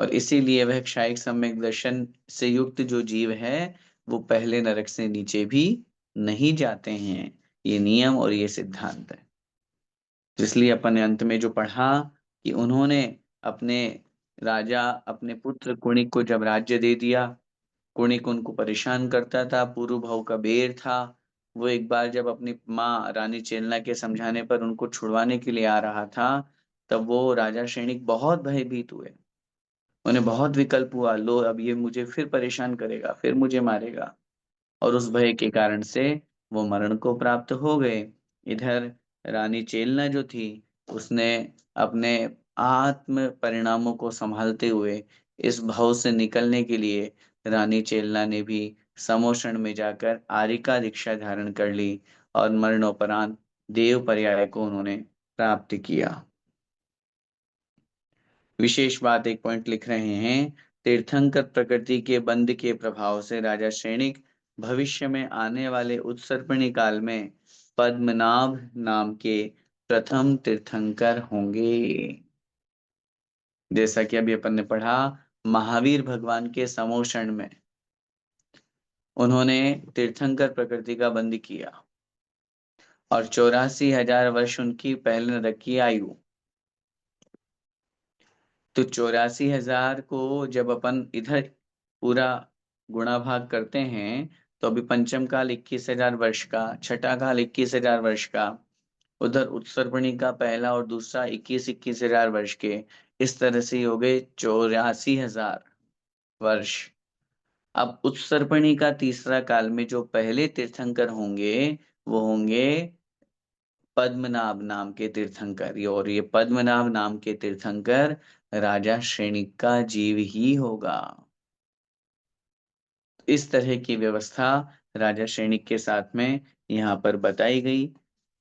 और इसीलिए वह क्षायिक सम्यक दर्शन से युक्त जो जीव है वो पहले नरक से नीचे भी नहीं जाते हैं। ये नियम और ये सिद्धांत है। तो इसलिए अपन ने अंत में जो पढ़ा कि उन्होंने अपने राजा अपने पुत्र कुणिक को जब राज्य दे दिया, कुणिक उनको परेशान करता था, पुरु का बेर था। वो एक बार जब अपनी माँ रानी चेलना के समझाने पर उनको छुड़वाने के लिए आ रहा था, तब वो राजा श्रेणिक बहुत भयभीत हुए। उन्हें बहुत विकल्प हुआ, लो अब ये मुझे फिर परेशान करेगा, फिर मुझे मारेगा, और उस भय के कारण से वो मरण को प्राप्त हो गए। इधर रानी चेलना जो थी, उसने अपने आत्म परिणामों को संभालते हुए इस भव से निकलने के लिए रानी चेलना ने भी समोषण में जाकर आर्यिका दीक्षा धारण कर ली और मरणोपरांत देव पर्याय को उन्होंने प्राप्त किया। विशेष बात एक पॉइंट लिख रहे हैं, तीर्थंकर प्रकृति के बंध के प्रभाव से राजा श्रेणिक भविष्य में आने वाले उत्सर्पणी काल में पद्मनाभ नाम के प्रथम तीर्थंकर होंगे। जैसा कि अभी अपन ने पढ़ा, महावीर भगवान के समोषण में उन्होंने तीर्थंकर प्रकृति का बंध किया और 84,000 वर्ष उनकी पहले नरक की आयु। तो 84,000 को जब अपन इधर पूरा गुणा भाग करते हैं, तो अभी पंचम काल 21,000 वर्ष का, छठा काल 21,000 वर्ष का, उधर उत्सर्पणी का पहला और दूसरा 21,000 के, इस तरह से हो गए 84,000 वर्ष। अब उत्सर्पणी का तीसरा काल में जो पहले तीर्थंकर होंगे वो होंगे पद्मनाभ नाम के तीर्थंकर, और ये पद्मनाभ नाम के तीर्थंकर राजा श्रेणिक का जीव ही होगा। इस तरह की व्यवस्था राजा श्रेणिक के साथ में यहाँ पर बताई गई।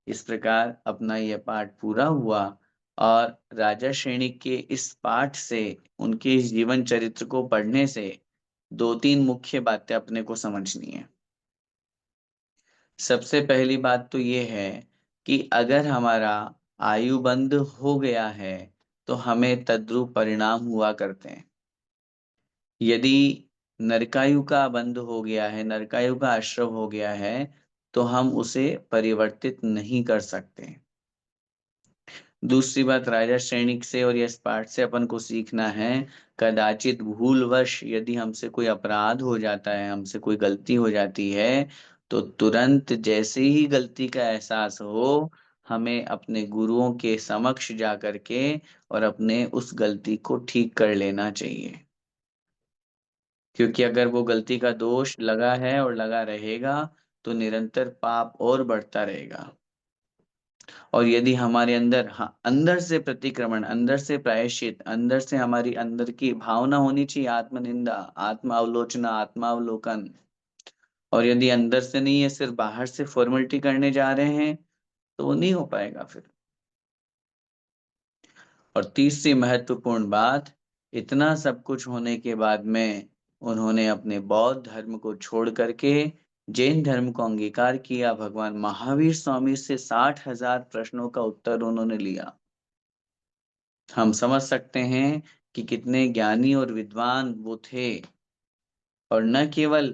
इस प्रकार अपना यह पाठ पूरा हुआ और राजा श्रेणिक के इस पाठ से, उनके इस जीवन चरित्र को पढ़ने से दो तीन मुख्य बातें अपने को समझनी है। सबसे पहली बात तो ये है कि अगर हमारा आयु बंध हो गया है तो हमें तद्रुप परिणाम हुआ करते हैं। यदि नरकायु का बंध हो गया है, नरकायु का आश्रव हो गया है, तो हम उसे परिवर्तित नहीं कर सकते। दूसरी बात, राजा श्रेणिक से और यश पाठ से अपन को सीखना है, कदाचित भूलवश यदि हमसे कोई अपराध हो जाता है, हमसे कोई गलती हो जाती है, तो तुरंत जैसे ही गलती का एहसास हो, हमें अपने गुरुओं के समक्ष जा करके और अपने उस गलती को ठीक कर लेना चाहिए। क्योंकि अगर वो गलती का दोष लगा है और लगा रहेगा, तो निरंतर पाप और बढ़ता रहेगा। और यदि हमारे अंदर, हाँ, अंदर से प्रतिक्रमण, अंदर से प्रायश्चित, अंदर से हमारी अंदर की भावना होनी चाहिए, आत्मनिंदा, आत्म अवलोचना, आत्मावलोकन, और यदि अंदर से नहीं है, सिर्फ बाहर से फॉर्मेलिटी करने जा रहे हैं, तो वो नहीं हो पाएगा फिर। और तीसरी महत्वपूर्ण बात, इतना सब कुछ होने के बाद में उन्होंने अपने बौद्ध धर्म को छोड़ करके जैन धर्म को अंगीकार किया। भगवान महावीर स्वामी से 60,000 प्रश्नों का उत्तर उन्होंने लिया। हम समझ सकते हैं कि कितने ज्ञानी और विद्वान वो थे। और न केवल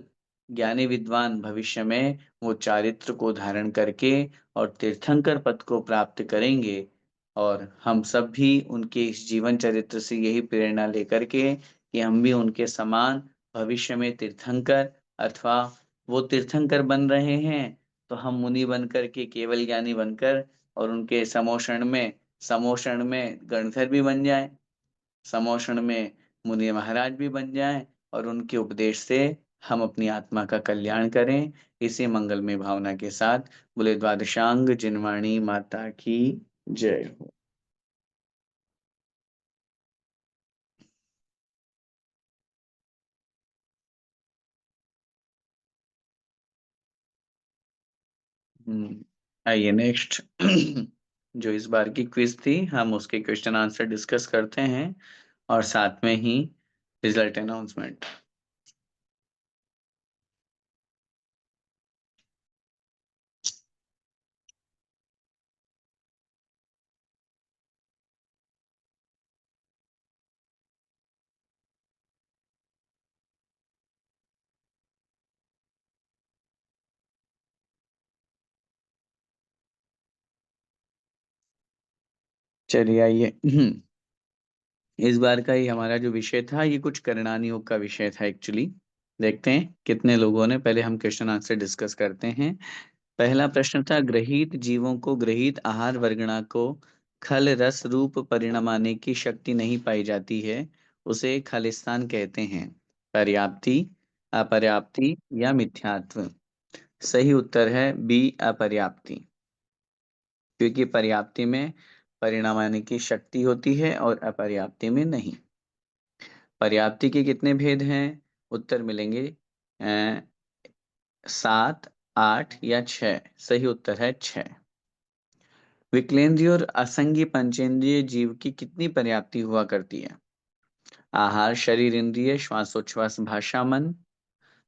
ज्ञानी विद्वान, भविष्य में वो चारित्र को धारण करके और तीर्थंकर पद को प्राप्त करेंगे। और हम सब भी उनके इस जीवन चरित्र से यही प्रेरणा लेकर के कि हम भी उनके समान भविष्य में तीर्थंकर, अथवा वो तीर्थंकर बन रहे हैं तो हम मुनि बनकर के, केवल ज्ञानी बनकर, और उनके समोषण में गणधर भी बन जाए, समोषण में मुनि महाराज भी बन जाएं, और उनके उपदेश से हम अपनी आत्मा का कल्याण करें। इसी मंगलमय भावना के साथ बोले द्वादशांग जिनवाणी माता की जय हो। आइए नेक्स्ट जो इस बार की क्विज थी, हम उसके क्वेश्चन आंसर डिस्कस करते हैं और साथ में ही रिजल्ट अनाउंसमेंट। चलिए आइए। इस बार का ही हमारा जो विषय था ये कुछ करणानी योग का विषय था एक्चुअली। देखते हैं कितने लोगों ने, पहले हम क्वेश्चन आंसर डिस्कस करते हैं। पहला प्रश्न था, ग्रहित जीवों को ग्रहित आहार वर्गणा को खल रस रूप परिणमाने की शक्ति नहीं पाई जाती है, उसे खालिस्तान कहते हैं। पर्याप्ति, अपर्याप्ति या मिथ्यात्व? सही उत्तर है बी, अपर्याप्ति। क्योंकि पर्याप्ति में परिणमाने की शक्ति होती है और अपर्याप्ति में नहीं। पर्याप्ति के कितने भेद हैं? उत्तर मिलेंगे 7, 8 या 6। सही उत्तर है 6। विकलेंद्रीय और असंगी पंचेंद्रिय जीव की कितनी पर्याप्ति हुआ करती है? आहार शरीर इंद्रिय श्वासोच्छ्वास भाषा मन,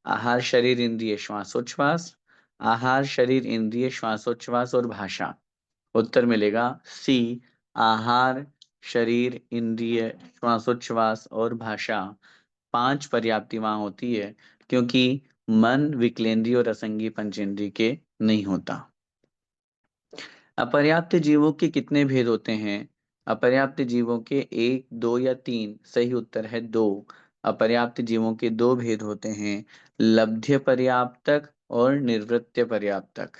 आहार शरीर इंद्रिय श्वासोच्छ्वास, आहार शरीर इंद्रिय श्वासोच्छ्वास और भाषा। उत्तर मिलेगा सी, आहार शरीर इंद्रिय श्वासोच्छ्वास और भाषा। 5 पर्याप्ति वहां होती है, क्योंकि मन विकलेंद्रीय और असंगी पंचेंद्रिय के नहीं होता। अपर्याप्त जीवों के कितने भेद होते हैं? अपर्याप्त जीवों के 1, 2 या 3। सही उत्तर है 2। अपर्याप्त जीवों के 2 भेद होते हैं, लब्ध्य पर्याप्तक और निर्वृत्य पर्याप्तक।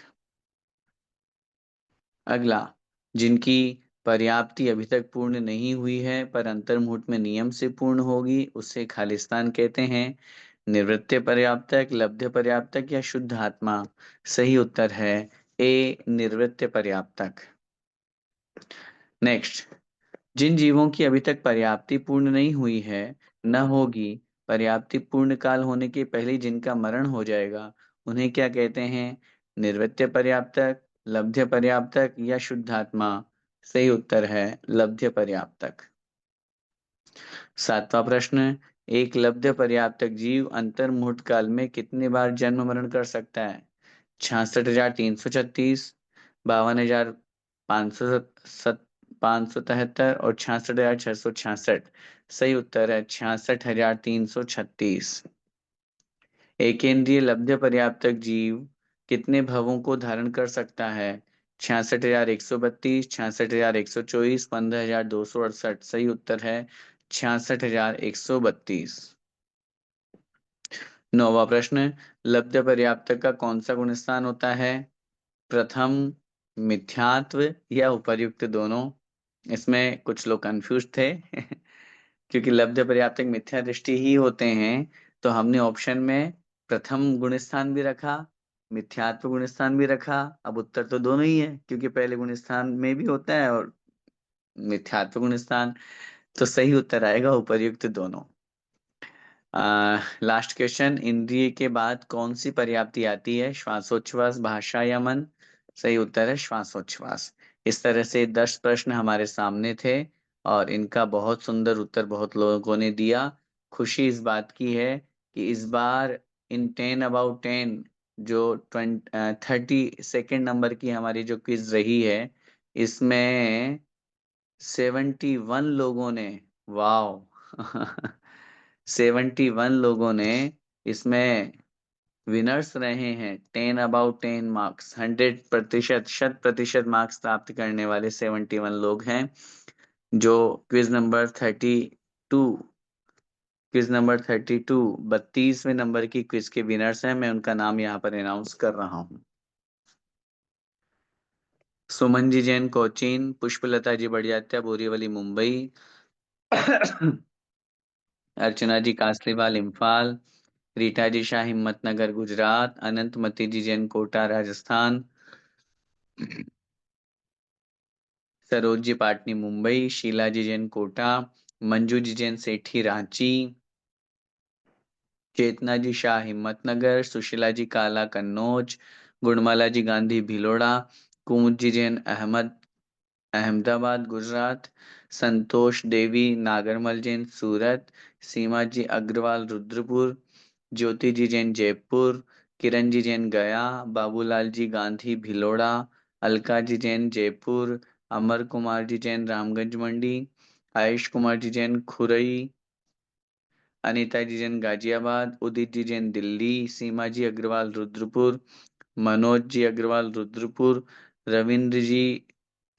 अगला, जिनकी पर्याप्ति अभी तक पूर्ण नहीं हुई है पर अंतर्मुहूर्त में नियम से पूर्ण होगी, उसे खालिस्तान कहते हैं। निवृत्ति पर्याप्तक, लब्ध्य पर्याप्तक या शुद्ध आत्मा? सही उत्तर है ए, निवृत्ति पर्याप्तक। नेक्स्ट, जिन जीवों की अभी तक पर्याप्ति पूर्ण नहीं हुई है, न होगी, पर्याप्ति पूर्ण काल होने के पहले ही जिनका मरण हो जाएगा, उन्हें क्या कहते हैं? निर्वृत्य पर्याप्तक, लब्ध्य पर्याप्तक या शुद्धात्मा? सही उत्तर है लब्ध्य पर्याप्तक। 7वां प्रश्न, एक लब्ध्य पर्याप्तक जीव अंतर मुहूर्त काल में कितने बार जन्म मरण कर सकता है? 66,336, 52,573 और 66,666। सही उत्तर है 66,336। एकेंद्रीय लब्ध्य पर्याप्तक जीव कितने भवों को धारण कर सकता है? 66,132, 66,124, 15,268। सही उत्तर है 66,132। 9वां प्रश्न, लब्ध्य पर्याप्तक का कौन सा गुण स्थान होता है? प्रथम, मिथ्यात्व या उपर्युक्त दोनों? इसमें कुछ लोग कंफ्यूज थे क्योंकि लब्ध्य पर्याप्तक मिथ्या दृष्टि ही होते हैं, तो हमने ऑप्शन में प्रथम गुण स्थान भी रखा, मिथ्यात्व गुण स्थान भी रखा। अब उत्तर तो दोनों ही है, क्योंकि पहले गुण स्थान में भी होता है और मिथ्यात्व गुण स्थान। तो सही उत्तर आएगा उपर्युक्त दोनों। लास्ट क्वेश्चन, इंद्रिय के बाद कौन सी पर्याप्ति आती है? श्वासोच्छ्वास, भाषा या मन? सही उत्तर है श्वासोच्छ्वास। इस तरह से 10 प्रश्न हमारे सामने थे और इनका बहुत सुंदर उत्तर बहुत लोगों ने दिया। खुशी इस बात की है कि इस बार इन 10 अबाउट 10 जो 32nd नंबर की हमारी जो क्विज रही है, इसमें 71 लोगों ने, वाह 71 लोगों ने इसमें विनर्स रहे हैं। 10 अबाउट 10 मार्क्स, 100%, 100% मार्क्स प्राप्त करने वाले 71 लोग हैं, जो क्विज नंबर 32, क्विज नंबर 32, 32वें नंबर की क्विज के विनर्स हैं। मैं उनका नाम यहाँ पर अनाउंस कर रहा हूँ। सुमन जी जैन कोचीन, पुष्पलता जी बड़ियात्या बोरीवली मुंबई, अर्चना जी कासलीवाल इम्फाल, रीटा जी शाह हिम्मतनगर गुजरात, अनंतमती जी जैन कोटा राजस्थान, सरोज जी पाटनी मुंबई, शीला जी जैन कोटा, मंजू जी जैन सेठी रांची, चेतना जी शाह हिम्मतनगर, सुशीला जी काला कन्नौज, गुणमाला जी गांधी भिलोड़ा, कुमुद जी जैन अहमदाबाद गुजरात, संतोष देवी नागरमल जैन सूरत, सीमा जी अग्रवाल रुद्रपुर, ज्योति जी जैन जयपुर, किरण जी जैन गया, बाबूलाल जी गांधी भिलोड़ा, अलका जी जैन जयपुर, अमर कुमार जी जैन रामगंज मंडी, आयुष कुमार जी जैन खुरई, अनीता जी जैन गाजियाबाद, उदित जी जैन दिल्ली, सीमा जी अग्रवाल रुद्रपुर, मनोज जी अग्रवाल रुद्रपुर, रविंद्र जी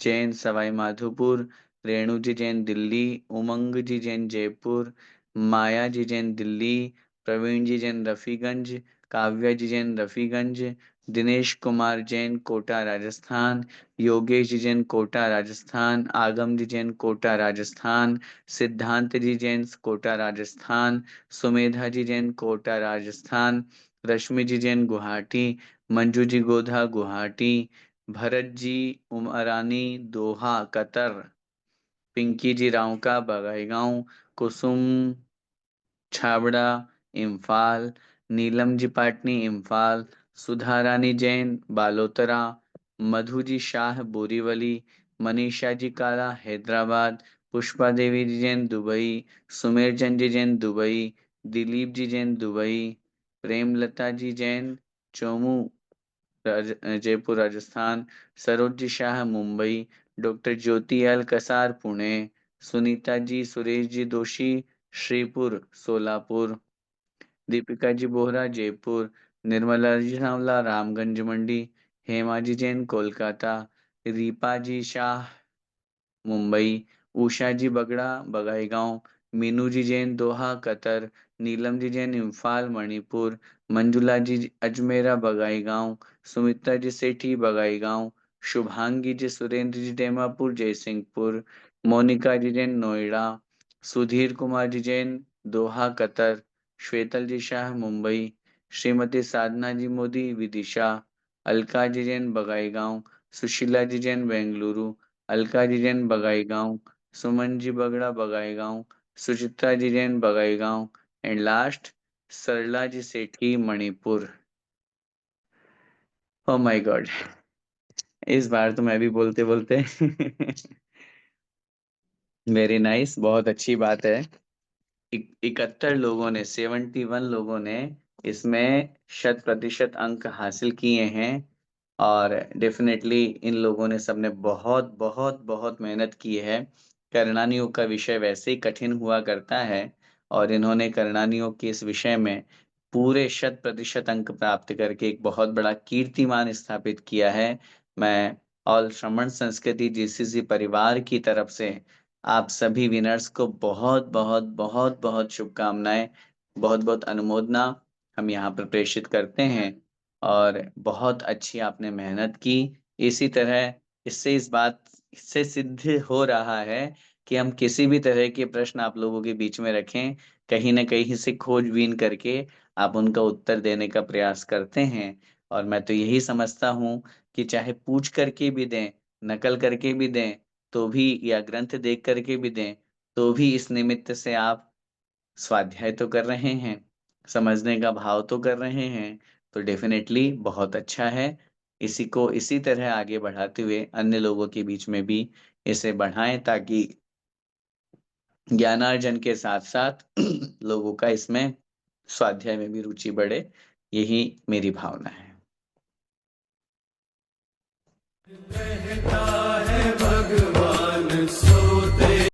जैन सवाई माधोपुर, रेणु जी जैन दिल्ली, उमंग जी जैन जयपुर, माया जी जैन दिल्ली, प्रवीण जी जैन रफीगंज, काव्या जी जैन रफीगंज, दिनेश कुमार जैन कोटा राजस्थान, योगेश जी जैन कोटा राजस्थान, आगम जी जैन कोटा राजस्थान, सिद्धांत जी जैन कोटा राजस्थान, सुमेधा जी जैन कोटा राजस्थान, रश्मि जी जैन गुवाहाटी, मंजू जी गोधा गुवाहाटी, भरत जी उमरानी दोहा कतर, पिंकी जी रावका बगाईगांव, कुसुम छाबड़ा इम्फाल, नीलम जी पाटनी इम्फाल, सुधा रानी जैन बालोतरा, मधु जी शाह बोरीवली, मनीषा जी काला हैदराबाद, पुष्पा देवी जी Jain Dubai, Sumer Chand ji Jain Dubai, Dilip ji Jain Dubai, Premlata जी जैन चोमू जयपुर राजस्थान, सरोज जी शाह मुंबई, डॉक्टर ज्योति एल कसार पुणे, सुनीता जी सुरेश जी दोषी श्रीपुर सोलापुर, दीपिका जी बोहरा जयपुर, निर्मला जी सांवला रामगंज मंडी, हेमा जी जैन कोलकाता, रीपा जी शाह मुंबई, उषा जी बगड़ा बगाईगांव, मीनू जी Jain Doha Qatar, Neelam ji Jain Imphal Manipur, Manjula ji Ajmera Bongaigaon, Sumitra ji Sethi Bongaigaon, Shubhangi ji Surendra ji डेमापुर Jaisinghpur, Monika ji Jain Noida, Sudhir Kumar ji Jain Doha Qatar, श्वेतल ji Shah Mumbai, Shrimati Sadhana ji Modi Vidisha, Alka ji Jain Bongaigaon, Sushila ji Jain Bengaluru, Alka ji Jain Bongaigaon, Suman ji Bagra Bongaigaon, Suchitra ji Jain Bongaigaon and last Sarla ji Sethi Manipur. Oh my God, इस बार तो मैं भी बोलते बोलते वेरी नाइस, बहुत अच्छी बात है। 71 लोगों ने 71 लोगों ने इसमें 100% अंक हासिल किए हैं। और डेफिनेटली इन लोगों ने सबने बहुत बहुत बहुत मेहनत की है। करणानियों का विषय वैसे ही कठिन हुआ करता है और इन्होंने करणानियों के इस विषय में पूरे 100% अंक प्राप्त करके एक बहुत बड़ा कीर्तिमान स्थापित किया है। मैं ऑल श्रमण संस्कृति जीसीसी परिवार की तरफ से आप सभी विनर्स को बहुत बहुत बहुत बहुत शुभकामनाएं, बहुत बहुत अनुमोदना हम यहाँ पर प्रेषित करते हैं। और बहुत अच्छी आपने मेहनत की। इसी तरह इससे सिद्ध हो रहा है कि हम किसी भी तरह के प्रश्न आप लोगों के बीच में रखें, कहीं न कहीं से खोजबीन करके आप उनका उत्तर देने का प्रयास करते हैं। और मैं तो यही समझता हूँ कि चाहे पूछ करके भी दें, नकल करके भी दें, तो भी या ग्रंथ देख करके भी दें, तो भी इस निमित्त से आप स्वाध्याय तो कर रहे हैं, समझने का भाव तो कर रहे हैं, तो डेफ़िनेटली बहुत अच्छा है। इसी को इसी तरह आगे बढ़ाते हुए अन्य लोगों के बीच में भी इसे बढ़ाएँ ताकि ज्ञानार्जन के साथ-साथ लोगों का इसमें स्वाध्याय में भी रुचि बढ़े। यही मेरी भावना है।